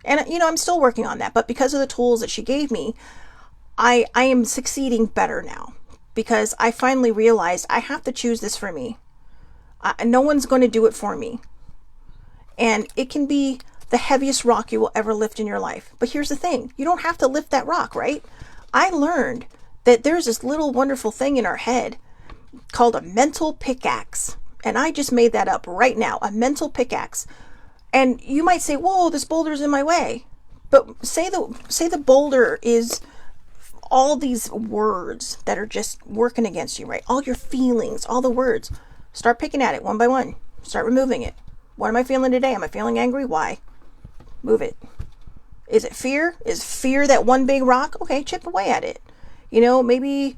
And, I'm still working on that. But because of the tools that she gave me, I am succeeding better now. Because I finally realized I have to choose this for me. No one's going to do it for me. And it can be the heaviest rock you will ever lift in your life. But here's the thing. You don't have to lift that rock, right? I learned that there's this little wonderful thing in our head called a mental pickaxe. And I just made that up right now. A mental pickaxe. And you might say, whoa, this boulder's in my way. But say the boulder is all these words that are just working against you, right? All your feelings, all the words. Start picking at it one by one. Start removing it. What am I feeling today? Am I feeling angry? Why? Move it. Is it fear? Is fear that one big rock? Okay, chip away at it. Maybe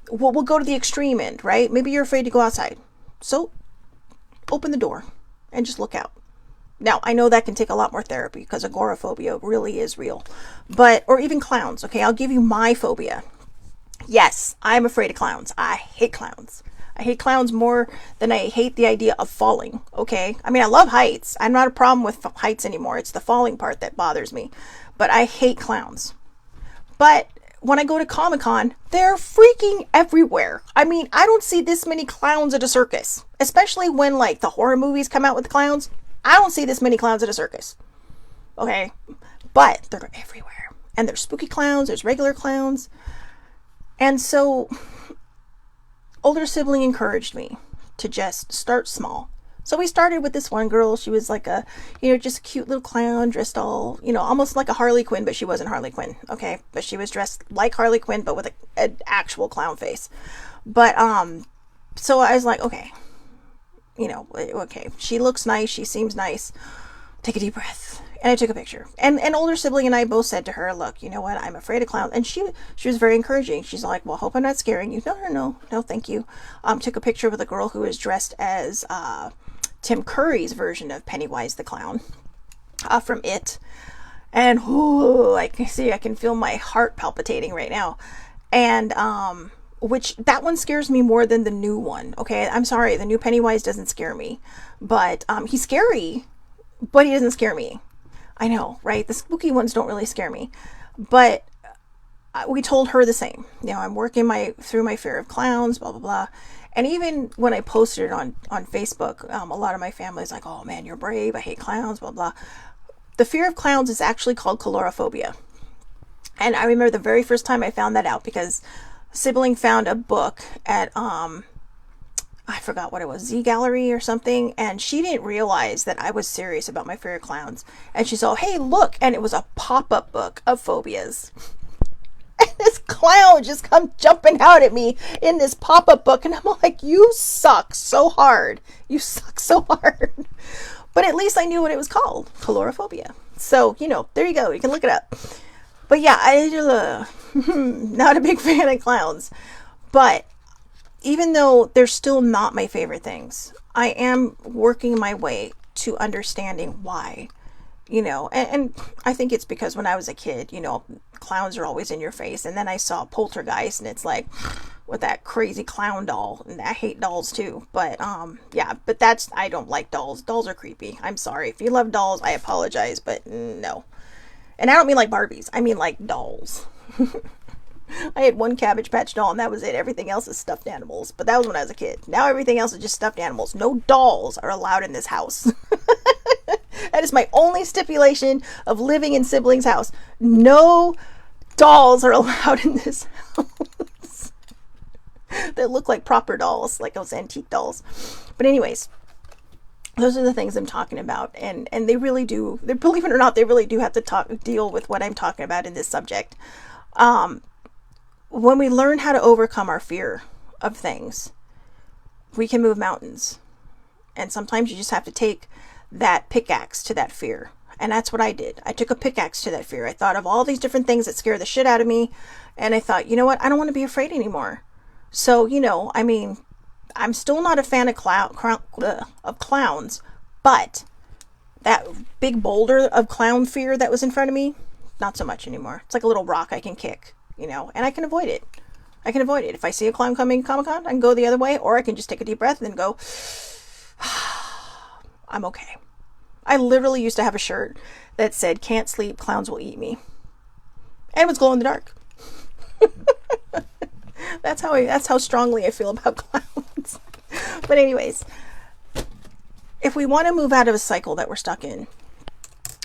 we'll go to the extreme end, right? Maybe you're afraid to go outside. So open the door and just look out. Now, I know that can take a lot more therapy because agoraphobia really is real. Or even clowns, okay? I'll give you my phobia. Yes, I'm afraid of clowns. I hate clowns. I hate clowns more than I hate the idea of falling, okay? I mean, I love heights. I'm not a problem with heights anymore. It's the falling part that bothers me. But I hate clowns. But when I go to Comic-Con, they're freaking everywhere. I mean, I don't see this many clowns at a circus. Especially when, the horror movies come out with clowns. I don't see this many clowns at a circus. Okay? But they're everywhere. And there's spooky clowns. There's regular clowns. And so, older sibling encouraged me to just start small. So we started with this one girl. She was like just a cute little clown dressed all, almost like a Harley Quinn, but she wasn't Harley Quinn. Okay. But she was dressed like Harley Quinn, but with an actual clown face. But, so I was like, okay, okay, she looks nice. She seems nice. Take a deep breath. And I took a picture. And an older sibling and I both said to her, look, you know what? I'm afraid of clowns. And she was very encouraging. She's like, well, hope I'm not scaring you. No, thank you. Took a picture with a girl who was dressed as Tim Curry's version of Pennywise the Clown from It. And I can feel my heart palpitating right now. And which that one scares me more than the new one. Okay, I'm sorry, the new Pennywise doesn't scare me, but he's scary, but he doesn't scare me. I know, right? The spooky ones don't really scare me, but we told her the same. I'm working through my fear of clowns, blah blah blah. And even when I posted it on Facebook, a lot of my family's like, "Oh man, you're brave. I hate clowns, blah blah." The fear of clowns is actually called calorophobia. And I remember the very first time I found that out because a sibling found a book at I forgot what it was, Z Gallery or something, and she didn't realize that I was serious about my fear of clowns. And she saw, hey, look, and it was a pop-up book of phobias. And this clown just come jumping out at me in this pop-up book, and I'm like, you suck so hard. You suck so hard. But at least I knew what it was called, calorophobia. So, there you go. You can look it up. But yeah, not a big fan of clowns. But even though they're still not my favorite things, I am working my way to understanding why, and I think it's because when I was a kid, clowns are always in your face. And then I saw Poltergeist and it's like with that crazy clown doll, and I hate dolls too. But, I don't like dolls. Dolls are creepy. I'm sorry. If you love dolls, I apologize, but no. And I don't mean like Barbies. I mean like dolls. I had one Cabbage Patch doll and that was it. Everything else is stuffed animals. But that was when I was a kid. Now everything else is just stuffed animals. No dolls are allowed in this house. That is my only stipulation of living in siblings' house. No dolls are allowed in this house. That look like proper dolls, like those antique dolls. But anyways, those are the things I'm talking about. And they really do, believe it or not, they really do have to deal with what I'm talking about in this subject. When we learn how to overcome our fear of things, we can move mountains. And sometimes you just have to take that pickaxe to that fear. And that's what I did. I took a pickaxe to that fear. I thought of all these different things that scare the shit out of me. And I thought, you know what? I don't want to be afraid anymore. So, I'm still not a fan of clowns, but That big boulder of clown fear that was in front of me, not so much anymore. It's like a little rock I can kick, and I can avoid it. I can avoid it. If I see a clown coming Comic-Con, I can go the other way, or I can just take a deep breath and go, I'm okay. I literally used to have a shirt that said, "Can't sleep, clowns will eat me." And it was glow in the dark. That's how strongly I feel about clowns. But anyways, if we want to move out of a cycle that we're stuck in,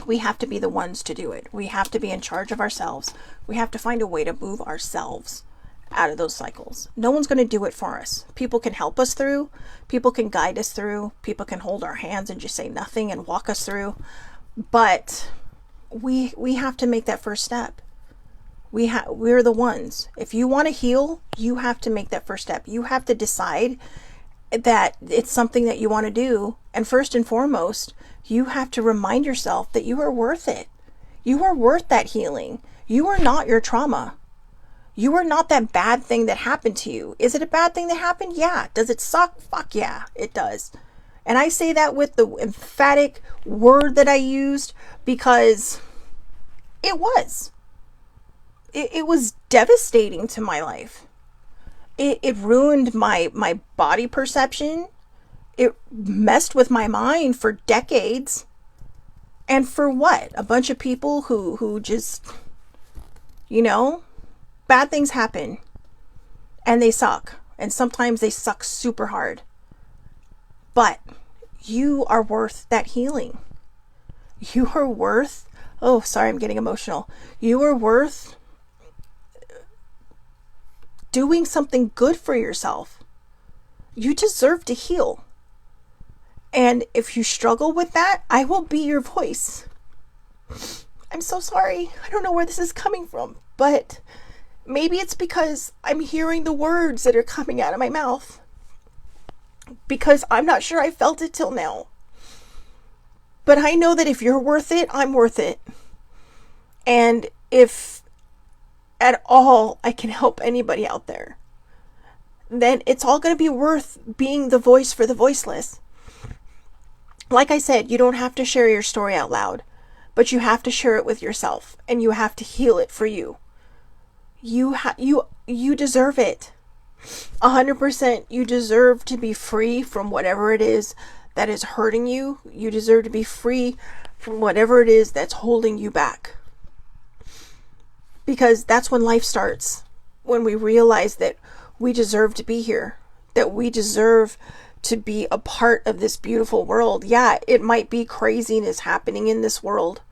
we have to be the ones to do it. We have to be in charge of ourselves. We have to find a way to move ourselves out of those cycles. No one's going to do it for us. People can help us through. People can guide us through. People can hold our hands and just say nothing and walk us through. But we have to make that first step. We're the ones. If you want to heal, you have to make that first step. You have to decide that it's something that you want to do. And first and foremost, you have to remind yourself that you are worth it. You are worth that healing. You are not your trauma. You are not that bad thing that happened to you. Is it a bad thing that happened? Yeah. Does it suck? Fuck yeah, it does. And I say that with the emphatic word that I used because it was. It was devastating to my life. It ruined my body perception. It messed with my mind for decades. And for what? A bunch of people who just, bad things happen. And they suck. And sometimes they suck super hard. But you are worth that healing. You are worth, oh, sorry, I'm getting emotional. You are worth doing something good for yourself. You deserve to heal. And if you struggle with that, I will be your voice. I'm so sorry. I don't know where this is coming from, but maybe it's because I'm hearing the words that are coming out of my mouth. Because I'm not sure I felt it till now. But I know that if you're worth it, I'm worth it. And if at all I can help anybody out there, then it's all going to be worth being the voice for the voiceless. Like I said, you don't have to share your story out loud, but you have to share it with yourself, and you have to heal it for you. You deserve it. 100%. You deserve to be free from whatever it is that is hurting you. You deserve to be free from whatever it is that's holding you back. Because that's when life starts. When we realize that we deserve to be here. That we deserve to be a part of this beautiful world. Yeah, it might be craziness happening in this world.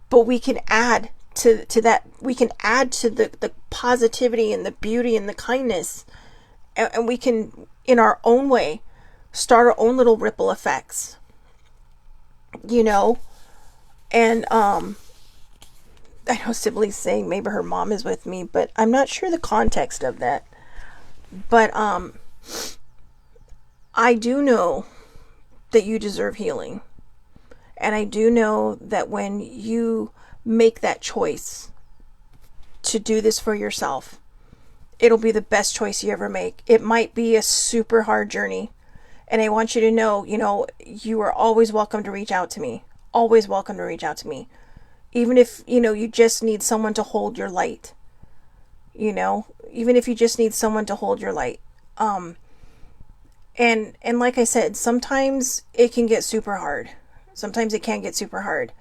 But we can add to that. We can add to the positivity and the beauty and the kindness. And we can, in our own way, start our own little ripple effects. And I know Sibley's saying maybe her mom is with me, but I'm not sure the context of that. But I do know that you deserve healing. And I do know that when you make that choice to do this for yourself, it'll be the best choice you ever make. It might be a super hard journey. And I want you to know, you are always welcome to reach out to me. Always welcome to reach out to me. Even if, you just need someone to hold your light. Even if you just need someone to hold your light. And like I said, sometimes it can get super hard. Sometimes it can get super hard.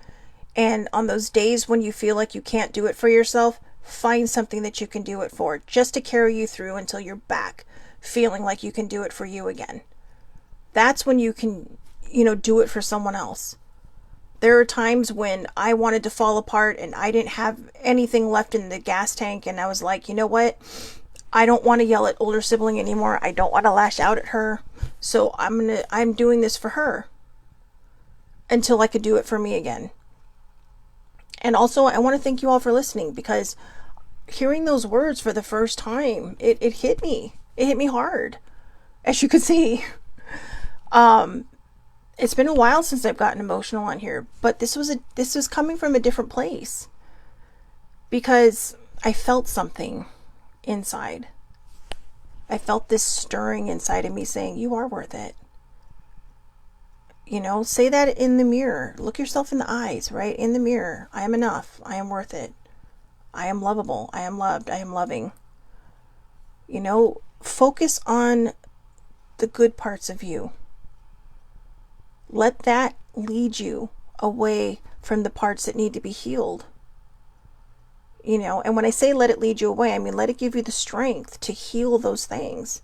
And on those days when you feel like you can't do it for yourself, find something that you can do it for, just to carry you through until you're back feeling like you can do it for you again. That's when you can, do it for someone else. There are times when I wanted to fall apart and I didn't have anything left in the gas tank, and I was like, you know what? I don't want to yell at older sibling anymore. I don't want to lash out at her. So I'm doing this for her until I could do it for me again. And also, I want to thank you all for listening, because hearing those words for the first time, it hit me. It hit me hard, as you can see. It's been a while since I've gotten emotional on here, but this was coming from a different place, because I felt something inside. I felt this stirring inside of me saying, you are worth it. Say that in the mirror. Look yourself in the eyes, right? In the mirror. I am enough. I am worth it. I am lovable. I am loved. I am loving. Focus on the good parts of you. Let that lead you away from the parts that need to be healed. And when I say let it lead you away, I mean let it give you the strength to heal those things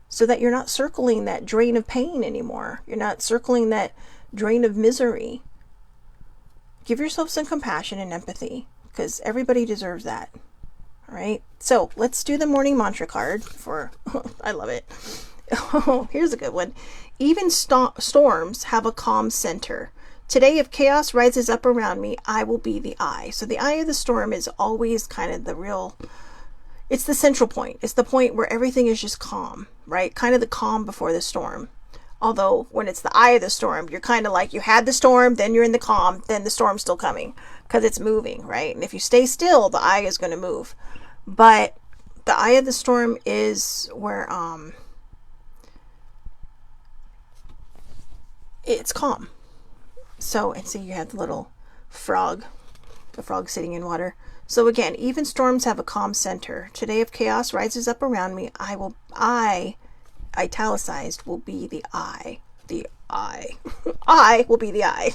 so that you're not circling that drain of pain anymore. You're not circling that drain of misery. Give yourself some compassion and empathy because everybody deserves that. All right. So let's do the morning mantra card for, I love it. Oh, here's a good one. Even storms have a calm center. Today, if chaos rises up around me, I will be the eye. So the eye of the storm is always kind of it's the central point. It's the point where everything is just calm, right? Kind of the calm before the storm. Although when it's the eye of the storm, you're kind of like you had the storm, then you're in the calm, then the storm's still coming because it's moving, right? And if you stay still, the eye is going to move. But the eye of the storm is where it's calm. So, and see, you have the little frog, the frog sitting in water. So again, even storms have a calm center. Today, if chaos rises up around me, I, italicized, will be the eye. The eye. I will be the eye.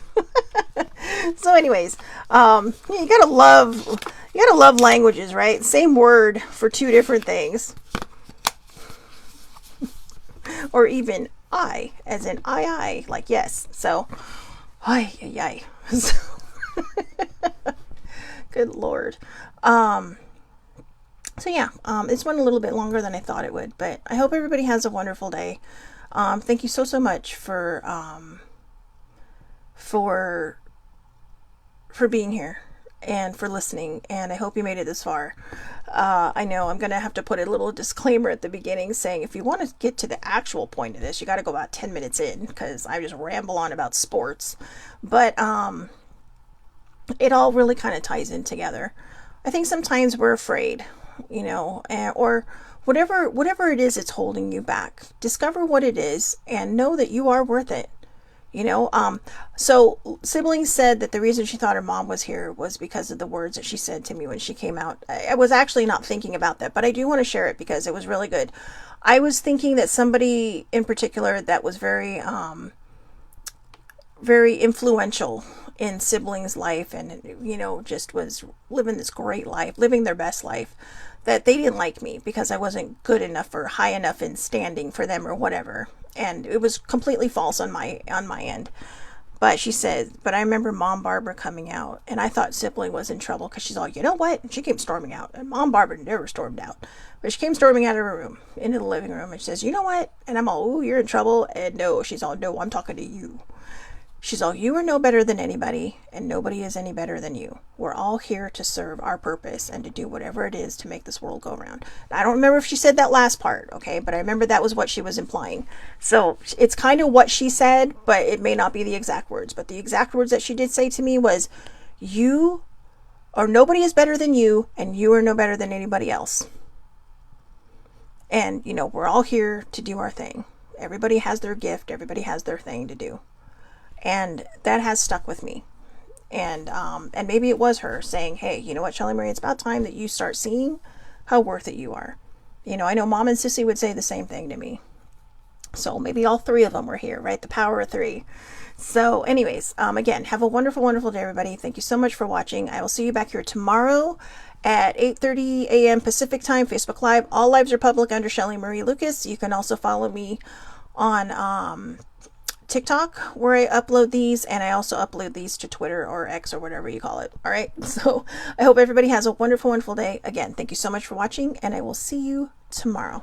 So anyways, you gotta love languages, right? Same word for two different things. Or even I, as in I, like yes. So, ay. Good Lord. So yeah, this went a little bit longer than I thought it would, but I hope everybody has a wonderful day. Thank you so much for being here and for listening, and I hope you made it this far. I know I'm going to have to put a little disclaimer at the beginning saying if you want to get to the actual point of this, you got to go about 10 minutes in because I just ramble on about sports. But it all really kind of ties in together. I think sometimes we're afraid, or whatever it is that's holding you back. Discover what it is and know that you are worth it. So Siblings said that the reason she thought her mom was here was because of the words that she said to me when she came out. I was actually not thinking about that, but I do want to share it because it was really good. I was thinking that somebody in particular that was very, very influential in Siblings' life and, just was living this great life, living their best life, that they didn't like me because I wasn't good enough or high enough in standing for them or whatever. And it was completely false on my end. But she said, but I remember Mom Barbara coming out and I thought Sibling was in trouble because she's all, you know what? And she came storming out. And Mom Barbara never stormed out. But she came storming out of her room, into the living room, and she says, you know what? And I'm all, ooh, you're in trouble. And no, she's all, no, I'm talking to you. She's all, you are no better than anybody, and nobody is any better than you. We're all here to serve our purpose and to do whatever it is to make this world go around. I don't remember if she said that last part, okay? But I remember that was what she was implying. So it's kind of what she said, but it may not be the exact words. But the exact words that she did say to me was, you or nobody is better than you, and you are no better than anybody else. And, we're all here to do our thing. Everybody has their gift. Everybody has their thing to do. And that has stuck with me. And maybe it was her saying, hey, you know what, Shelly Marie, it's about time that you start seeing how worth it you are. I know Mom and Sissy would say the same thing to me. So maybe all three of them were here, right? The power of three. So anyways, again, have a wonderful, wonderful day, everybody. Thank you so much for watching. I will see you back here tomorrow at 8:30 a.m. Pacific time, Facebook Live. All lives are public under Shelly Marie Lucas. You can also follow me on TikTok where I upload these, and I also upload these to Twitter or X or whatever you call it. All right. So I hope everybody has a wonderful, wonderful day. Again, thank you so much for watching, and I will see you tomorrow.